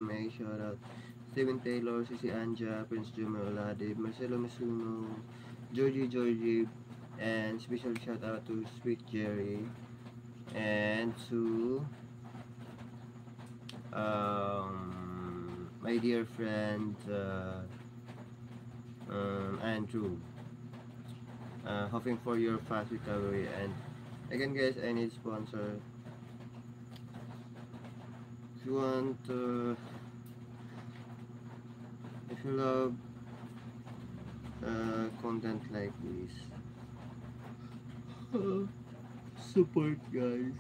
May shoutout. Steven Taylor, Cici Anja, Prince Jumar Olade, Marcelo Masuno, Georgie, and special shoutout to Sweet Jerry and to my dear friend Andrew. Hoping for your fast recovery. And again, guys, I need sponsor. If you want, if you love content like this, support, guys.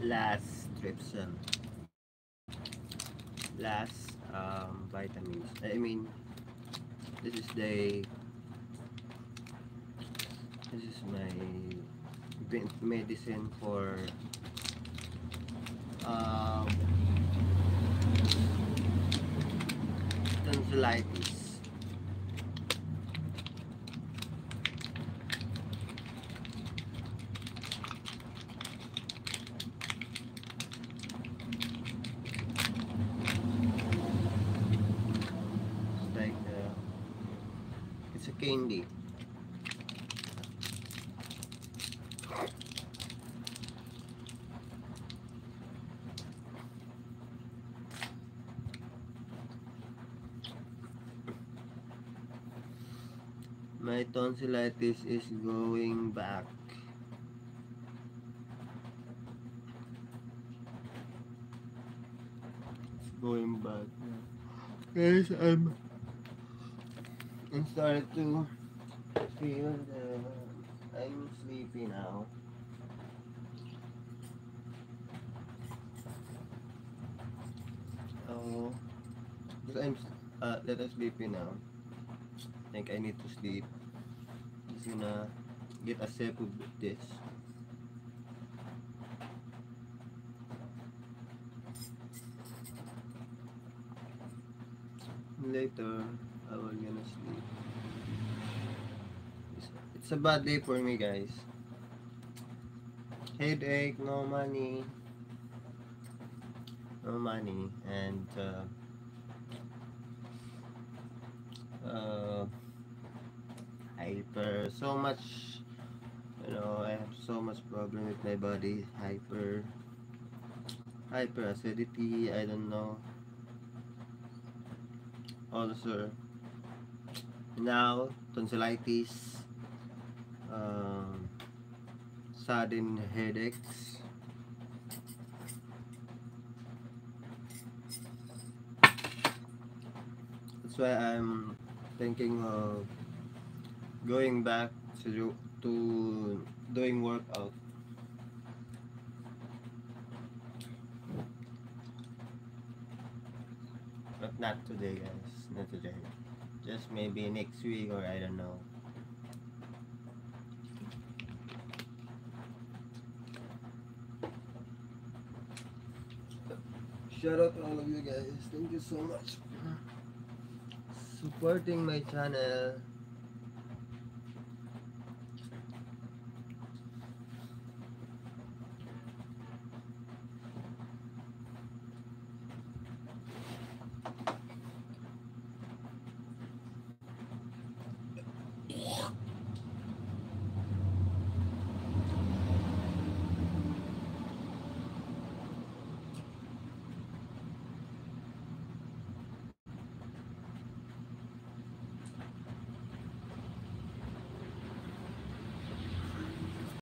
Last trypsin, last vitamins. I mean, this is the this is my medicine for um, tonsillitis. It's like it's a candy. My tonsillitis is going back. It's going back. Guys, I'm starting to feel I'm sleepy now. Oh, because I'm let us sleepy now. I think I need to sleep. Just gonna get a sip of this. Later, I will gonna sleep. It's a bad day for me, guys. Headache, no money, and uh, hyper. So much, I have so much problem with my body. Hyper acidity. I don't know. Also, now tonsillitis, um, sudden headaches. That's why I'm thinking of going back to doing workout, but not today, guys. Not today. Just maybe next week, or I don't know. Shout out to all of you guys. Thank you so much supporting my channel.